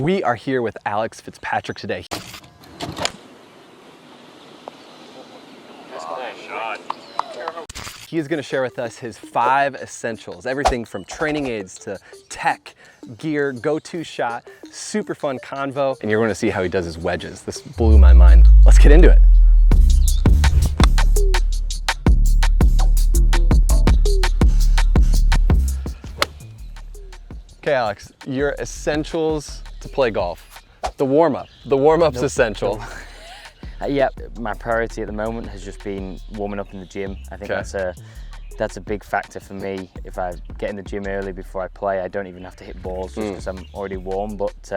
We are here with Alex Fitzpatrick today. He is going to share with us his 5 essentials, everything from training aids to tech, gear, go-to shot, super fun convo, and you're going to see how he does his wedges. This blew my mind. Let's get into it. Okay, Alex, your essentials to play golf. The warm-up. The warm-up's essential. Yeah, my priority at the moment has just been warming up in the gym. I think that's a big factor for me. If I get in the gym early before I play, I don't even have to hit balls just because I'm already warm. But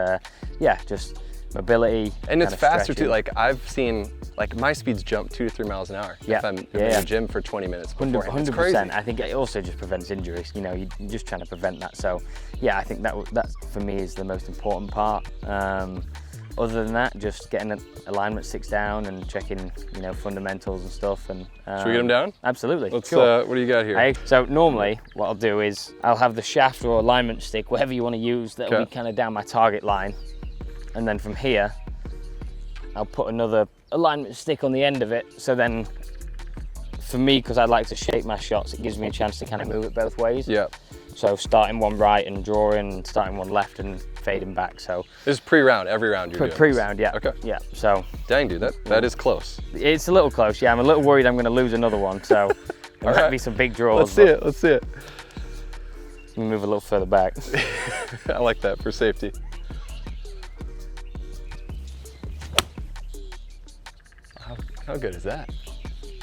yeah, just mobility. And it's faster too. Like I've seen, like my speeds jump 2 to 3 miles an hour if I'm in the gym for 20 minutes beforehand. 100%. I think it also just prevents injuries. You know, you're just trying to prevent that. So yeah, I think that for me is the most important part. Other than that, just getting alignment sticks down and checking, you know, fundamentals and stuff. And should we get them down? Absolutely. Let's. Sure. What do you got here? So normally, what I'll do is I'll have the shaft or alignment stick, whatever you want to use, that'll be kind of down my target line, and then from here, I'll put another alignment stick on the end of it. So then, for me, because I like to shape my shots, it gives me a chance to kind of move it both ways. Yeah. So starting one right and drawing, and starting one left and fading back. So this is pre-round, every round you're doing pre-round, yeah. Okay. Yeah. So dang, dude, that is close. It's a little close, yeah. I'm a little worried I'm going to lose another one. So there might be some big draws. Let's see it. Let's see it. Let me move a little further back. I like that for safety. How good is that?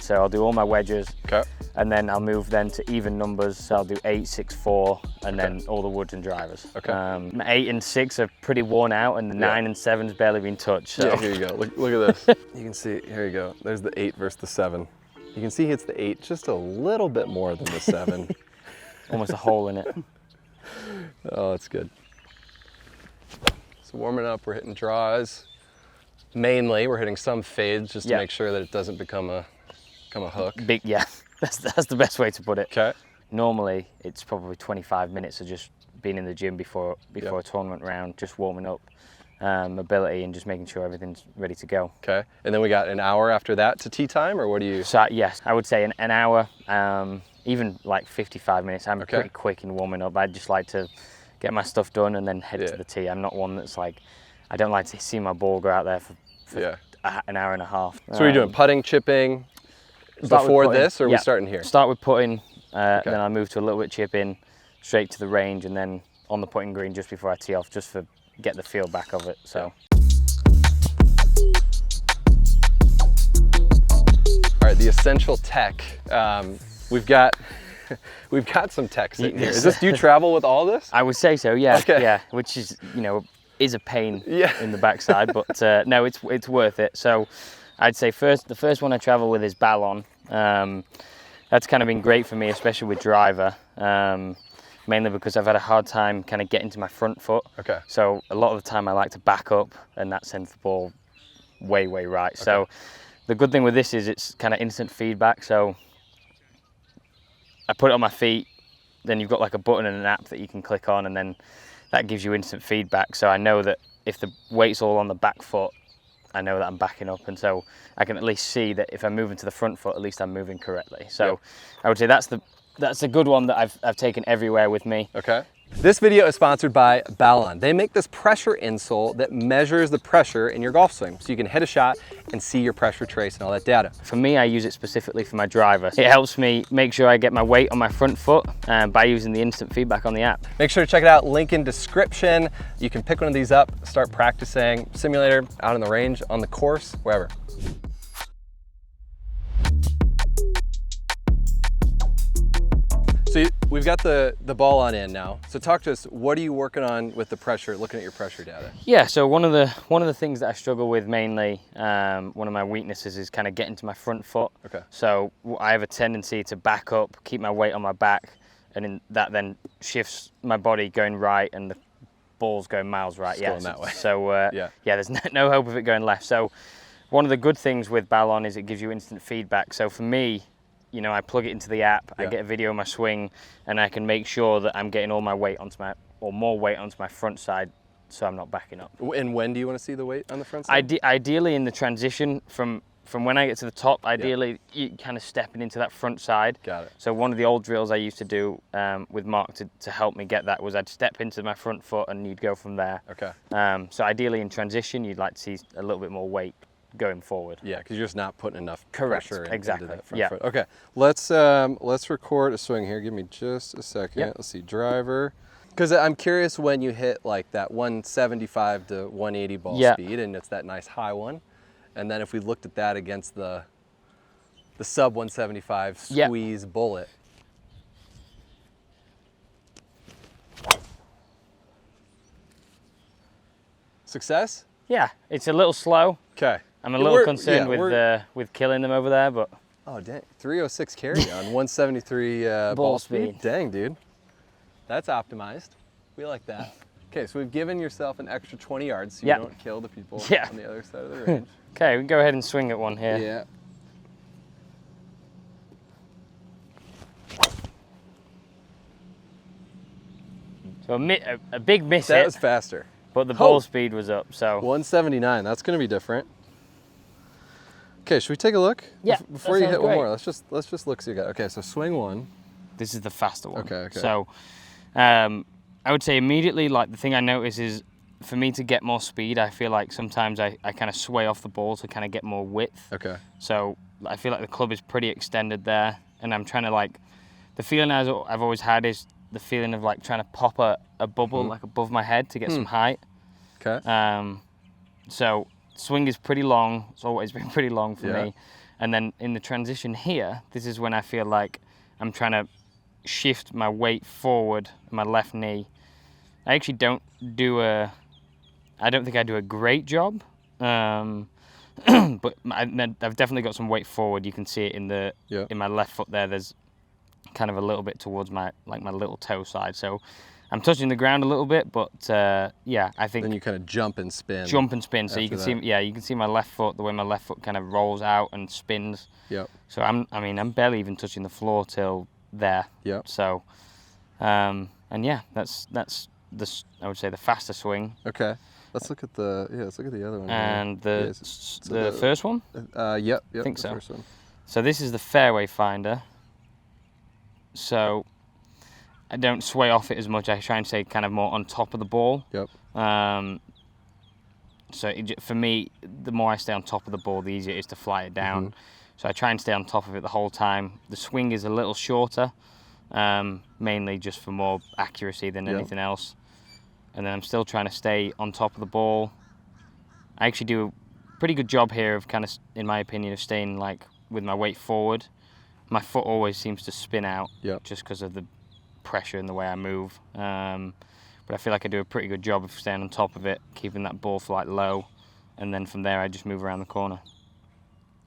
So I'll do all my wedges. Okay. And then I'll move then to even numbers. So I'll do 8, 6, 4, and then all the woods and drivers. Okay. My 8 and 6 are pretty worn out, and the 9 and 7's barely been touched. So. Yeah, here you go. Look at this. You can see, here you go. There's the 8 versus the 7. You can see he hits the 8 just a little bit more than the 7. Almost a hole in it. Oh, that's good. So warming up, we're hitting draws. Mainly, we're hitting some fades just to make sure that it doesn't become a hook. Big, yeah. That's the best way to put it. Okay. Normally, it's probably 25 minutes of just being in the gym before a tournament round, just warming up, mobility, and just making sure everything's ready to go. Okay. And then we got an hour after that to tee time, or what do you? So yes, I would say an hour, even like 55 minutes. I'm pretty quick in warming up. I just like to get my stuff done and then head to the tee. I'm not one that's like, I don't like to see my ball go out there for an hour and a half. So what are you doing? Putting, chipping? Before this, or are we starting here? Start with putting, then I move to a little bit chipping, straight to the range, and then on the putting green just before I tee off, just for get the feel back of it. So. All right, the essential tech. We've got some tech sitting here. Do you travel with all this? I would say so, yeah. Okay. Yeah, which is, you know, is a pain in the backside, but no, it's worth it. So. I'd say the first one I travel with is Balon. That's kind of been great for me, especially with driver, mainly because I've had a hard time kind of getting to my front foot. Okay. So a lot of the time I like to back up, and that sends the ball way right. Okay. So the good thing with this is it's kind of instant feedback. So I put it on my feet, then you've got like a button and an app that you can click on, and then that gives you instant feedback. So I know that if the weight's all on the back foot, I know that I'm backing up, and so I can at least see that if I'm moving to the front foot, at least I'm moving correctly. So I would say that's a good one that I've taken everywhere with me. Okay. This video is sponsored by Balon. They make this pressure insole that measures the pressure in your golf swing, so you can hit a shot and see your pressure trace and all that data. For me, I use it specifically for my driver. It helps me make sure I get my weight on my front foot by using the instant feedback on the app. Make sure to check it out, link in description. You can pick one of these up, start practicing, simulator, out on the range, on the course, wherever. So we've got the ball on in now. So talk to us, what are you working on with the pressure, looking at your pressure data? Yeah, so one of the things that I struggle with mainly, one of my weaknesses is kind of getting to my front foot. Okay. So I have a tendency to back up, keep my weight on my back, and that then shifts my body going right and the ball's going miles right. Going that way. So yeah, there's no hope of it going left. So one of the good things with Balon is it gives you instant feedback. So for me, you know, I plug it into the app, I get a video of my swing, and I can make sure that I'm getting all my weight onto my, or more weight onto my front side so I'm not backing up. And when do you want to see the weight on the front side? Ideally in the transition from when I get to the top, ideally you kind of stepping into that front side. Got it. So one of the old drills I used to do with Mark to help me get that was I'd step into my front foot and you'd go from there. Okay. So ideally in transition, you'd like to see a little bit more weight going forward. Yeah, because you're just not putting enough Correct. pressure Exactly. into that front foot. Okay, let's record a swing here. Give me just a second. Yep. Let's see, driver. Because I'm curious when you hit like that 175 to 180 ball speed, and it's that nice high one. And then if we looked at that against the sub 175 squeeze bullet. Success? Yeah, it's a little slow. Okay. I'm a little concerned with killing them over there, but. Oh dang, 306 carry on 173 ball speed. Dang, dude. That's optimized. We like that. Okay, so we've given yourself an extra 20 yards so you don't kill the people on the other side of the range. Okay, we can go ahead and swing at one here. Yeah. So a big miss That was faster. But the ball speed was up, so. 179, that's gonna be different. Okay, should we take a look? Yeah. Before you hit one more, let's just look see you got. Okay, so swing one. This is the faster one. Okay. So I would say immediately, like the thing I notice is for me to get more speed, I feel like sometimes I kind of sway off the ball to kind of get more width. Okay. So I feel like the club is pretty extended there, and I'm trying to the feeling I've always had is the feeling of like trying to pop a bubble like above my head to get some height. Okay. So swing is pretty long. It's always been pretty long for me. And then in the transition here, this is when I feel like I'm trying to shift my weight forward, my left knee. I actually don't think I do a great job, but I've definitely got some weight forward. You can see it in my left foot there. There's kind of a little bit towards my little toe side. So I'm touching the ground a little bit, but I think. Then you kind of jump and spin. So you can see, you can see my left foot, the way my left foot kind of rolls out and spins. Yep. So I'm barely even touching the floor till there. Yep. So, that's I would say the faster swing. Okay. Let's look at the other one. And the first one? Yep. I think so. First one. So this is the fairway finder. So I don't sway off it as much. I try and stay kind of more on top of the ball. Yep. So for me, the more I stay on top of the ball, the easier it is to fly it down. So I try and stay on top of it the whole time. The swing is a little shorter, mainly just for more accuracy than anything else. And then I'm still trying to stay on top of the ball. I actually do a pretty good job here of kind of, in my opinion, of staying with my weight forward. My foot always seems to spin out just because of the pressure and the way I move. But I feel like I do a pretty good job of staying on top of it, keeping that ball flight low, and then from there I just move around the corner.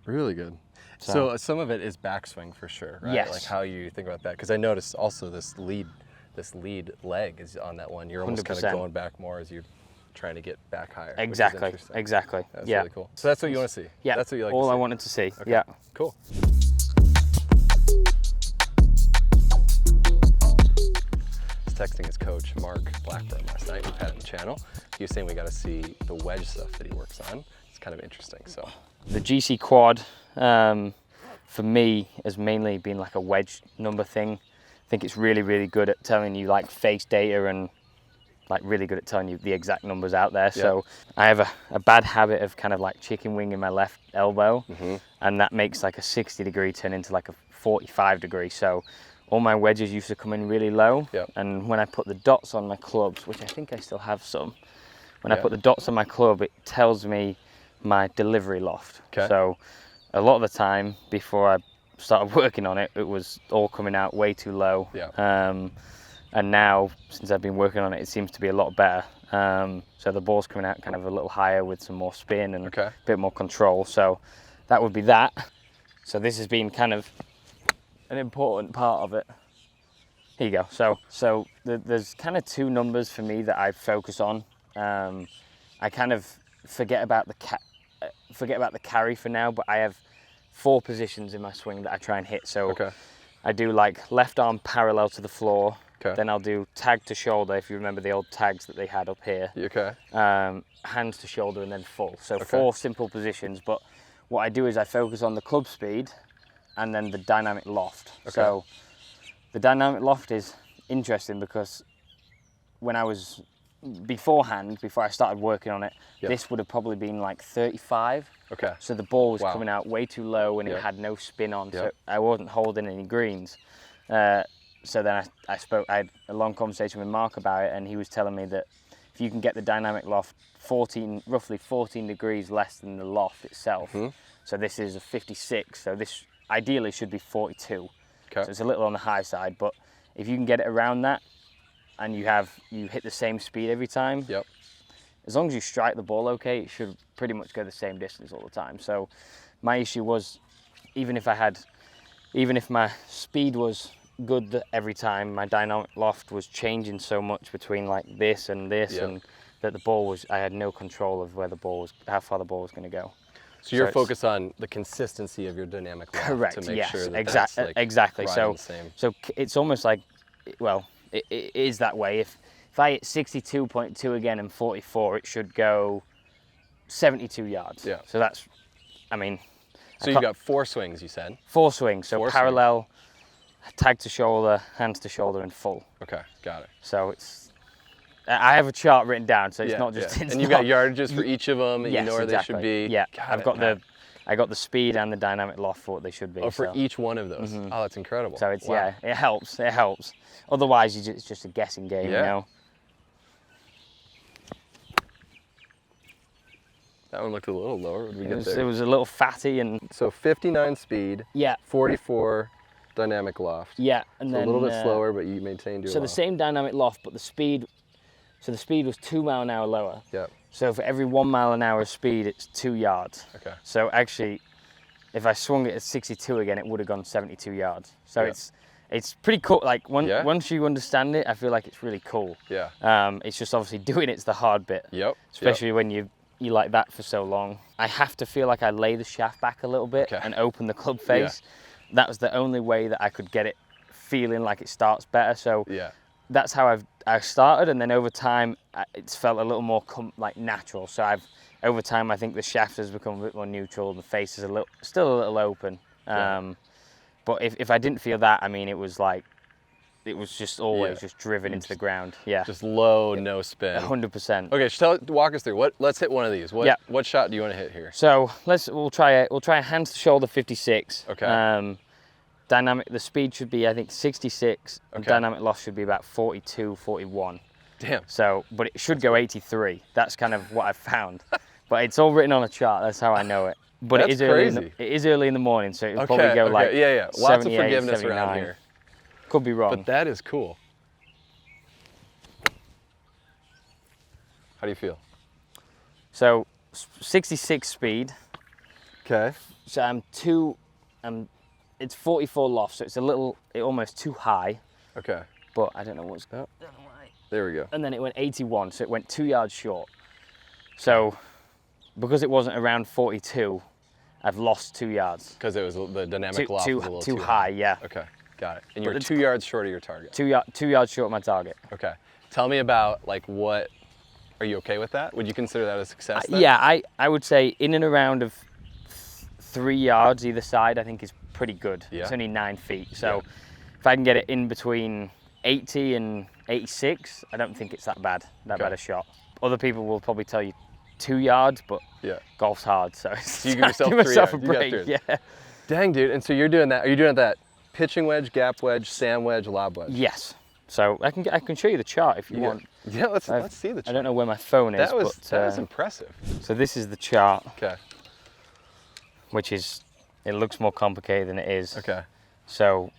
Really good. So some of it is backswing for sure, right? Yes. Like how you think about that, because I noticed also this lead leg is on that one. You're almost 100%. Kind of going back more as you're trying to get back higher. Exactly. That's really cool. So that's what you want to see. Yeah. That's what you like. All to see. I wanted to see. Okay. Yeah. Cool. Texting his coach, Mark Blackburn, last night. We've had it on the channel. He was saying we got to see the wedge stuff that he works on. It's kind of interesting. So the GCQuad for me has mainly been like a wedge number thing. I think it's really, really good at telling you face data and really good at telling you the exact numbers out there. Yeah. So I have a bad habit of kind of chicken wing in my left elbow, and that makes a 60-degree turn into a 45-degree. So all my wedges used to come in really low, and when I put the dots on my clubs, which I think I still have some, when I put the dots on my club, it tells me my delivery loft. Okay. So a lot of the time before I started working on it, it was all coming out way too low. Yeah. And now, since I've been working on it, it seems to be a lot better. So the ball's coming out kind of a little higher with some more spin and a bit more control. So that would be that. So this has been kind of an important part of it. Here you go. So there's kind of two numbers for me that I focus on. I kind of forget about the carry for now, but I have 4 positions in my swing that I try and hit. So I do left arm parallel to the floor, Okay. Then I'll do tag to shoulder, if you remember the old tags that they had up here. Okay. Hands to shoulder and then full. So 4 simple positions, but what I do is I focus on the club speed and then the dynamic loft. Okay. So the dynamic loft is interesting because when I was beforehand, before I started working on it, this would have probably been like 35. Okay. So the ball was coming out way too low and it had no spin on, so I wasn't holding any greens. So then I had a long conversation with Mark about it, and he was telling me that if you can get the dynamic loft roughly 14 degrees less than the loft itself, so this is a 56, so this ideally should be 42. Okay. So it's a little on the high side, but if you can get it around that, and you hit the same speed every time, as long as you strike the ball okay, it should pretty much go the same distance all the time. So my issue was, even if my speed was good every time, my dynamic loft was changing so much between like this and this, and that I had no control of how far the ball was going to go. So you're focused on the consistency of your dynamic loft. Correct. To make sure that exactly. That's, like, Exactly. right So on the same. so it's almost like, well, it is that way. If I hit 62.2 again and 44, it should go 72 yards. Yeah. So that's, I mean. So you got 4 swings, you said? 4 swings. So 4 parallel, tag to shoulder, hands to shoulder, and full. Okay, got it. So I have a chart written down, so it's not just. And you've got yardages for each of them, and you know where they should be. Yeah, I got the speed and the dynamic loft for what they should be. Oh, for each one of those. Oh, that's incredible. So it helps. It helps. Otherwise, it's just a guessing game, you know. That one looked a little lower. What did we get there? It was a little fatty, and so 59 speed. 44 dynamic loft. Yeah, and then a little bit slower, but you maintained your. So the same dynamic loft, but the speed. So the speed was 2 miles an hour lower. Yeah. So for every 1 mile an hour speed, it's 2 yards. Okay. So actually, if I swung it at 62 again, it would have gone 72 yards. So it's pretty cool. Like once you understand it, I feel like it's really cool. Yeah. It's just obviously doing it's the hard bit. Yep. Especially when you like that for so long. I have to feel like I lay the shaft back a little bit and open the club face. Yeah. That was the only way that I could get it feeling like it starts better. So that's how I started, and then over time it's felt a little more like natural. So over time I think the shaft has become a bit more neutral, the face is still a little open. But if I didn't feel that, I mean, it was just always just driven into the ground. Yeah. Just low, no spin. 100%. Okay, walk us through. Let's hit one of these. What shot do you want to hit here? So we'll try a hands to shoulder 56. Okay. The speed should be, I think, 66, and dynamic loft should be about 42, 41. Damn. So, but it should go 83. That's kind of what I've found. But it's all written on a chart. That's how I know it. But it is early in the morning, so it'll probably go like Lots of forgiveness around here. Could be wrong. But that is cool. How do you feel? So 66 speed. Okay. So it's 44 loft, so it's almost too high. Okay. But I don't know what's going on. There we go. And then it went 81, so it went 2 yards short. So because it wasn't around 42, I've lost 2 yards. Because it was the dynamic loft was a little too high. Yeah. Okay, got it. And you're 2 yards short of your target. 2 yards short of my target. Okay. Tell me about are you okay with that? Would you consider that a success then? Yeah, I would say in and around of 3 yards either side, I think is pretty good. Yeah. It's only 9 feet. So if I can get it in between 80 and 86, I don't think it's that bad a shot. Other people will probably tell you 2 yards, but golf's hard, so you give yourself 3 yards. A break. Yeah. Dang, dude. And so you're doing that. Are you doing that pitching wedge, gap wedge, sand wedge, lob wedge? Yes. So I can show you the chart if you want. Yeah, let's see the chart. I don't know where my phone is. That was impressive. So this is the chart. Okay. Which is, it looks more complicated than it is. Okay. So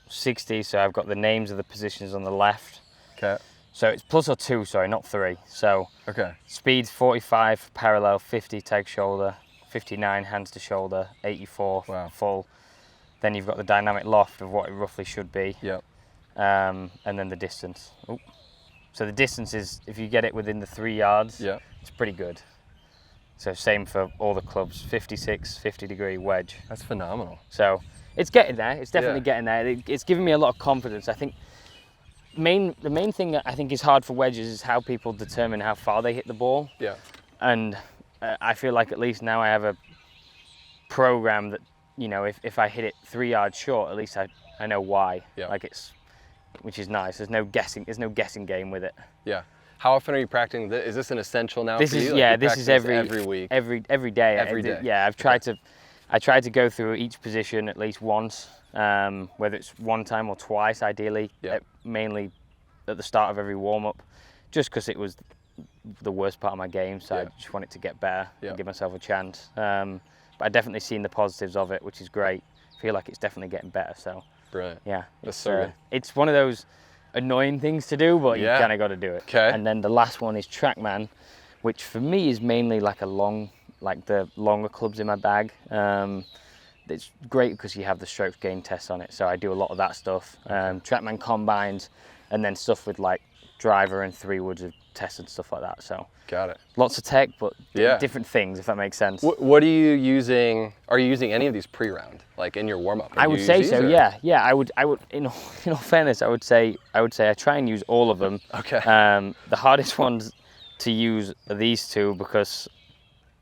60, so I've got the names of the positions on the left. Okay. So it's plus or 2, sorry, not 3. So speed's 45 parallel, 50 tag shoulder, 59 hands to shoulder, 84 full. Then you've got the dynamic loft of what it roughly should be. Yep. And then the distance. Ooh. So the distance is, if you get it within the 3 yards, it's pretty good. So same for all the clubs, 56, 50-degree wedge. That's phenomenal. So it's getting there. It's definitely getting there. It's giving me a lot of confidence. I think the main thing that I think is hard for wedges is how people determine how far they hit the ball. Yeah. And I feel like at least now I have a program that, you know, if I hit it 3 yards short, at least I know why. Yeah. Like which is nice. There's no guessing game with it. Yeah. How often are you practicing this? Is this an essential now this for you? Is like yeah, this is every week. Every day. Every day. Yeah, I tried to go through each position at least once, whether it's one time or twice, ideally. Yeah. Mainly at the start of every warm up, just because it was the worst part of my game. So I just wanted to get better and give myself a chance. But I definitely seen the positives of it, which is great. I feel like it's definitely getting better. So brilliant. Yeah, that's so good. It's one of those annoying things to do, but you kind of got to do it. Okay. And then the last one is Trackman, which for me is mainly like the longer clubs in my bag. It's great because you have the strokes gain tests on it, so I do a lot of that stuff. Trackman combines, and then stuff with like driver and 3 woods of tests and stuff like that. So got it. Lots of tech, but different things, if that makes sense. What are you using? Are you using any of these pre-round, like in your warm up? I would say so. Or? Yeah. I would. In all fairness, I would say I try and use all of them. Okay. The hardest ones to use are these two because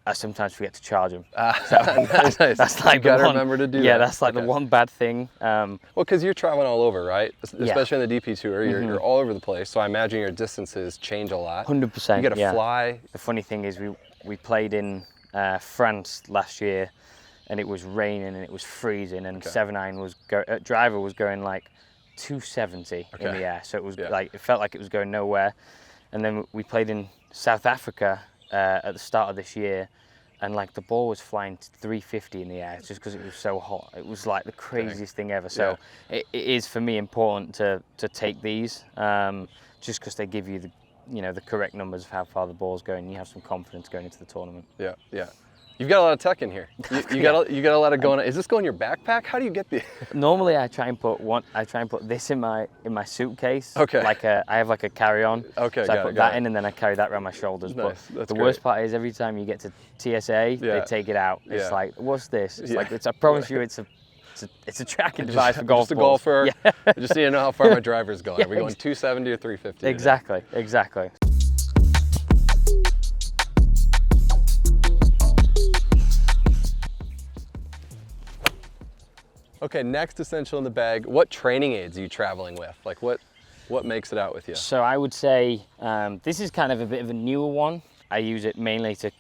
I sometimes forget to charge them. So nice. That's like you gotta remember to do that. Yeah, that's like the one bad thing. Well, because you're traveling all over, right? Especially in the DP Tour, you're all over the place. So I imagine your distances change a lot. 100%. You gotta fly. The funny thing is we played in France last year, and it was raining and it was freezing, and 7-iron driver was going like 270 in the air. So it was like, it felt like it was going nowhere. And then we played in South Africa at the start of this year, and like the ball was flying 350 in the air just because it was so hot. It was like the craziest thing ever. So it is for me important to take these just because they give you the correct numbers of how far the ball's going. You have some confidence going into the tournament. Yeah. You've got a lot of tech in here. You got a lot of going on. Is this going in your backpack? How do you get the? Normally, I try and put this in my suitcase. Okay. I have like a carry-on. Okay. So I put that in, and then I carry that around my shoulders. Nice. But the worst part is every time you get to TSA, they take it out. It's like, what's this? It's like I promise you, it's a tracking device for golf balls. Just a golfer. Yeah. I just need to know how far my driver's going. Are we going 270 or 350? Exactly. Okay, next essential in the bag. What training aids are you traveling with? Like what makes it out with you? So I would say this is kind of a bit of a newer one. I use it mainly to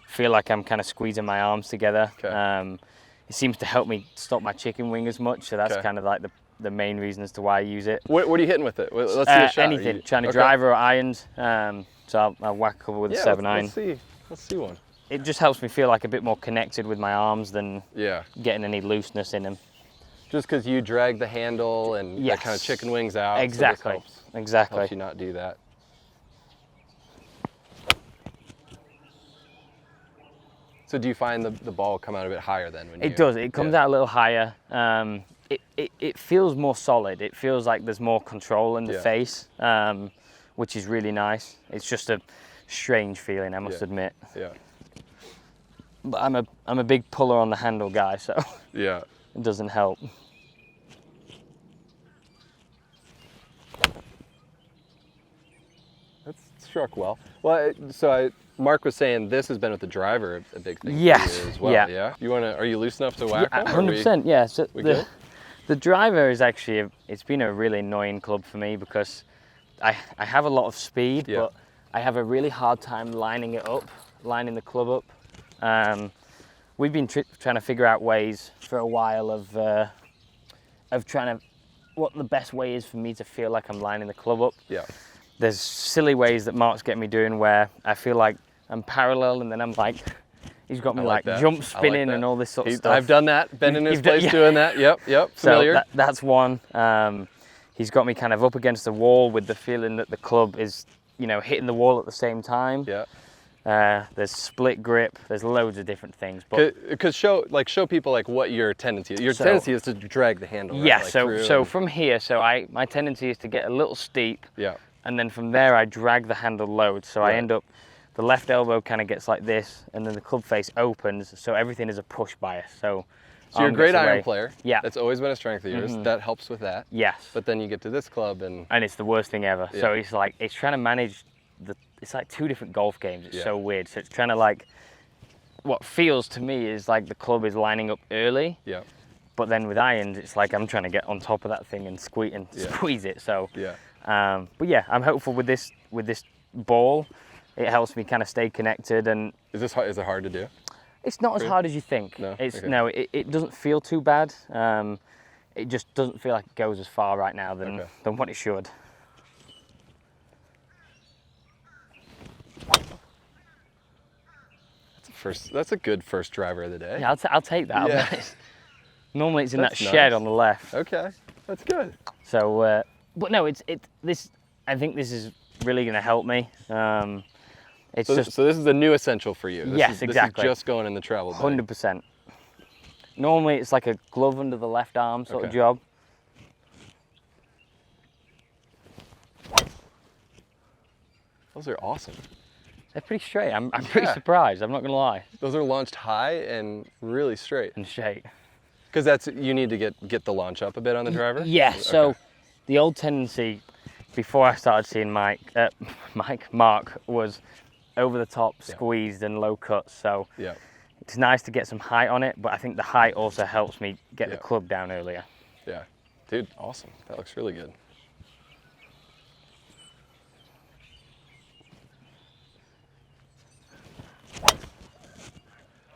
feel like I'm kind of squeezing my arms together. Okay. It seems to help me stop my chicken wing as much, so that's kind of like the main reason as to why I use it. What are you hitting with it? Let's see a shot. Anything, trying to driver or irons. So I'll whack a couple with a 7-iron. Let's see one. It just helps me feel like a bit more connected with my arms than getting any looseness in them. Just because you drag the handle and that kind of chicken wings out. Exactly. So helps you not do that. So do you find the ball come out a bit higher then? When it does. It comes out a little higher. It feels more solid. It feels like there's more control in the face, which is really nice. It's just a strange feeling, I must admit. Yeah. But I'm a big puller on the handle guy, so it doesn't help. That's struck well. Well, Mark was saying this has been with the driver a big thing for you as well. Yeah. Are you loose enough to whack one? 100%. Yeah. So the driver is actually it's been a really annoying club for me because I have a lot of speed, but I have a really hard time lining the club up. We've been trying to figure out ways for a while of trying to what the best way is for me to feel like I'm lining the club up. Yeah. There's silly ways that Mark's getting me doing where I feel like I'm parallel and then I'm like, he's got me like jump spinning and all this sort of stuff. I've done that, been in his place doing that. Yep, familiar. So that's one. He's got me kind of up against the wall with the feeling that the club is, hitting the wall at the same time. Yeah. There's split grip. There's loads of different things. Because show people like what your tendency is. Your tendency is to drag the handle. Yeah. Right? So from here, my tendency is to get a little steep. Yeah. And then from there, I drag the handle load. So I end up, the left elbow kind of gets like this, and then the club face opens, so everything is a push bias. So So you're a great iron player. Yeah. That's always been a strength of yours. That helps with that. Yes. But then you get to this club and it's the worst thing ever. So it's like, it's trying to manage it's like two different golf games. It's so weird. So it's trying to like, what feels to me is like the club is lining up early. Yeah. But then with irons, it's like I'm trying to get on top of that thing and squeeze it. So but yeah, I'm hopeful with this ball. It helps me kind of stay connected. And is it hard to do? It's not as hard as you think. No. No, it doesn't feel too bad. It just doesn't feel like it goes as far right now than what it should. That's a good first driver of the day. Yeah, I'll take that. Yeah. Normally it's in that shed on the left. Okay, that's good. So, but no, this. I think this is really going to help me. So this is a new essential for you. Yes, exactly. This is just going in the travel bag. 100%. Normally it's like a glove under the left arm sort of job. Those are awesome. They're pretty straight. I'm pretty surprised. I'm not going to lie. Those are launched high and really straight. And straight. Because you need to get the launch up a bit on the driver? Yeah, so the old tendency before I started seeing Mark was over the top, squeezed and low cuts. So it's nice to get some height on it, but I think the height also helps me get the club down earlier. Yeah, dude, awesome. That looks really good.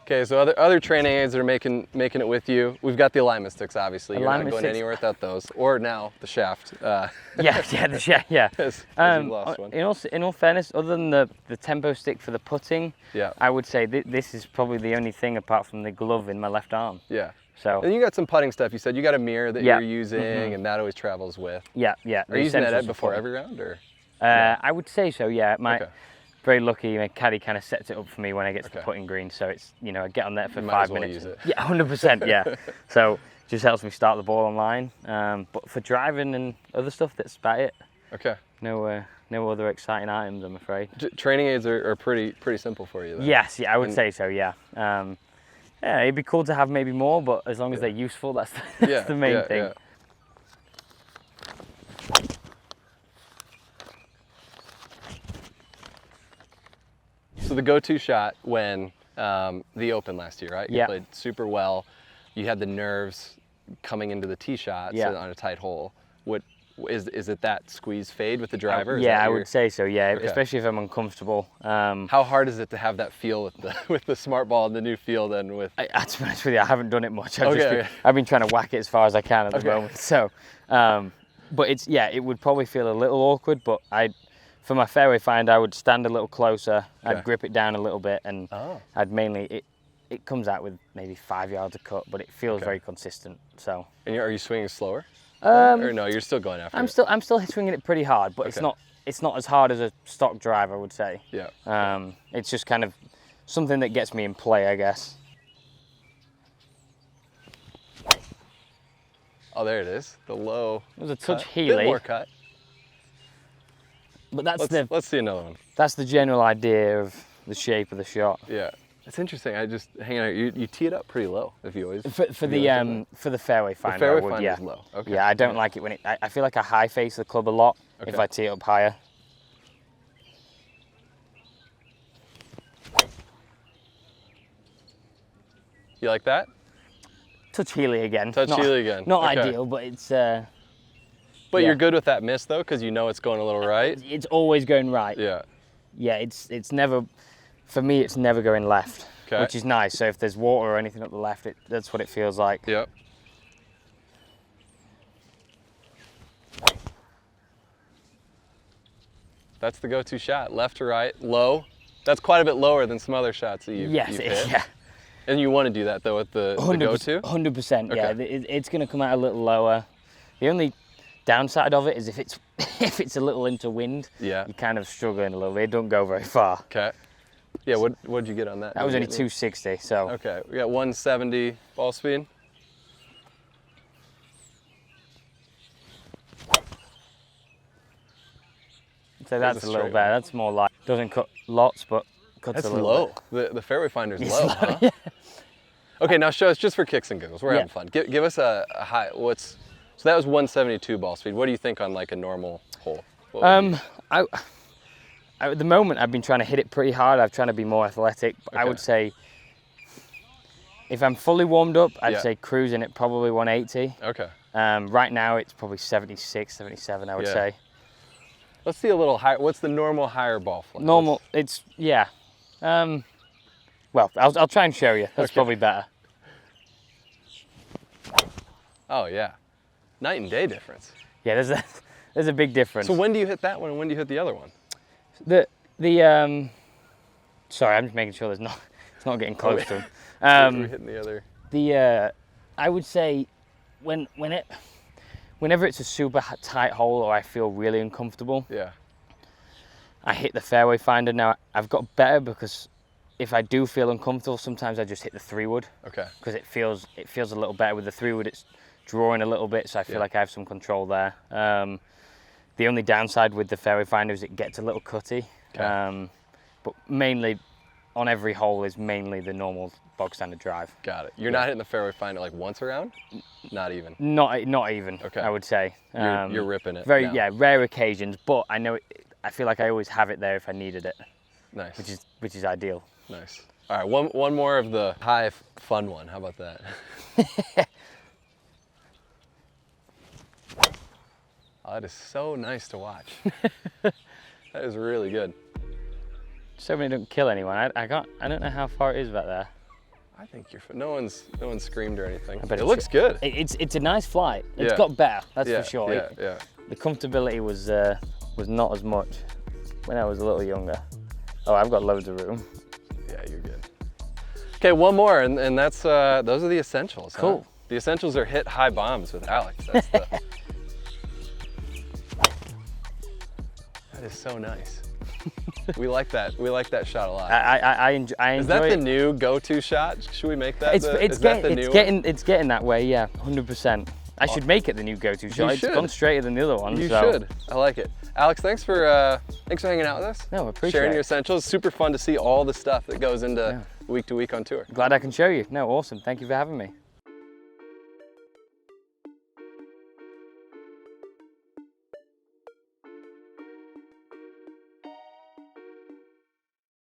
Okay, so other training aids that are making it with you. We've got the alignment sticks, obviously. You're not going anywhere without those. Or now the shaft. The shaft. Yeah. Lost one. In all fairness, other than the tempo stick for the putting, I would say this is probably the only thing apart from the glove in my left arm. Yeah. So. And you got some putting stuff. You said you got a mirror that you're using, and that always travels with. Yeah. Are you using that before every round, or? I would say so. Yeah. Very lucky, my caddy kind of sets it up for me when I get to the putting green, so it's, I get on there for 5 minutes. Use it. Yeah, 100%, yeah. So just helps me start the ball online. But for driving and other stuff, that's about it. Okay. No other exciting items, I'm afraid. Training aids are pretty simple for you, though. Yes, I would say so, yeah. It'd be cool to have maybe more, but as long as they're useful, that's the main thing. Yeah. So the go-to shot when the Open last year, right? You played super well. You had the nerves coming into the tee shots on a tight hole. What is it? That squeeze fade with the driver? I would say so. Yeah, especially if I'm uncomfortable. How hard is it to have that feel with the smart ball and the new feel then with? To be honest with you, I haven't done it much. I've been trying to whack it as far as I can at the moment. So, but it would probably feel a little awkward, but for my fairway find, I would stand a little closer, I'd grip it down a little bit, and I'd mainly, it comes out with maybe 5 yards of cut, but it feels very consistent, so. And are you swinging slower? Or no, you're still going after it? I'm still swinging it pretty hard, but it's not as hard as a stock drive, I would say. Yeah. It's just kind of something that gets me in play, I guess. Oh, there it is, the low. It was a touch heely. Bit more cut. But let's see another one. That's the general idea of the shape of the shot. Yeah, it's interesting. Hang on. You tee it up pretty low. If you always for the fairway finder. The fairway finder is low. Okay. Yeah, I don't like it when I feel like I high face the club a lot if I tee it up higher. You like that? Touch heely again. Not ideal, but it's. But you're good with that miss though, because you know it's going a little right. It's always going right. Yeah. Yeah, it's never, for me, it's never going left, which is nice. So if there's water or anything up the left, that's what it feels like. Yep. That's the go-to shot, left to right, low. That's quite a bit lower than some other shots that you've hit. Yeah. And you want to do that though with the go-to? 100%, yeah. It's going to come out a little lower. The only downside of it is if it's a little into wind, you're kind of struggling a little bit. It don't go very far. Okay. Yeah, what'd you get on that? That was only 260, so. Okay, we got 170 ball speed. So that's a little better. That's more like, doesn't cut lots, but cuts a little bit. That's low. The fairway finder's low, huh? Yeah. Okay, now show us just for kicks and giggles. We're having fun. Give us a high. So that was 172 ball speed. What do you think on like a normal hole? At the moment, I've been trying to hit it pretty hard. I'm trying to be more athletic. Okay. I would say, if I'm fully warmed up, I'd say cruising at probably 180. Okay. Right now, it's probably 76, 77, I would say. Let's see a little higher. What's the normal higher ball flight? Normal, it's, well, I'll try and show you. That's probably better. Oh, yeah. Night and day difference. Yeah, there's a big difference. So when do you hit that one and when do you hit the other one? Sorry, I'm just making sure it's not getting close to him. We're hitting the other. I would say whenever it's a super tight hole or I feel really uncomfortable, I hit the fairway finder. Now I've got better because if I do feel uncomfortable, sometimes I just hit the 3-wood. Okay. Because it feels a little better with the 3-wood. It's drawing a little bit, so I feel like I have some control there. The only downside with the fairway finder is it gets a little cutty. Okay. But mainly on every hole is mainly the normal bog standard drive. Got it. You're not hitting the fairway finder like once around? Not even? Not even, okay. I would say. You're ripping it. Rare occasions, but I know I feel like I always have it there if I needed it. Nice. Which is ideal. Nice. All right, one more of the high fun one. How about that? Oh, that is so nice to watch. That is really good. So many don't kill anyone. I don't know how far it is back there. I think no one's screamed or anything. It looks good. It's a nice flight. It's got better, that's for sure. Yeah. The comfortability was not as much when I was a little younger. Oh, I've got loads of room. Yeah, you're good. Okay, one more, and that's those are the essentials. Cool. Huh? The essentials are hit high bombs with Alex. That's the. That is so nice. We like that. We like that shot a lot. I enjoy Is that the new go-to shot? Should we make that? It's getting that way. Yeah, 100%. I should make it the new go-to shot. It's gone straighter than the other one. You should. I like it. Alex, thanks for hanging out with us. No, I appreciate sharing your essentials. Super fun to see all the stuff that goes into week to week on tour. Glad I can show you. No, awesome. Thank you for having me.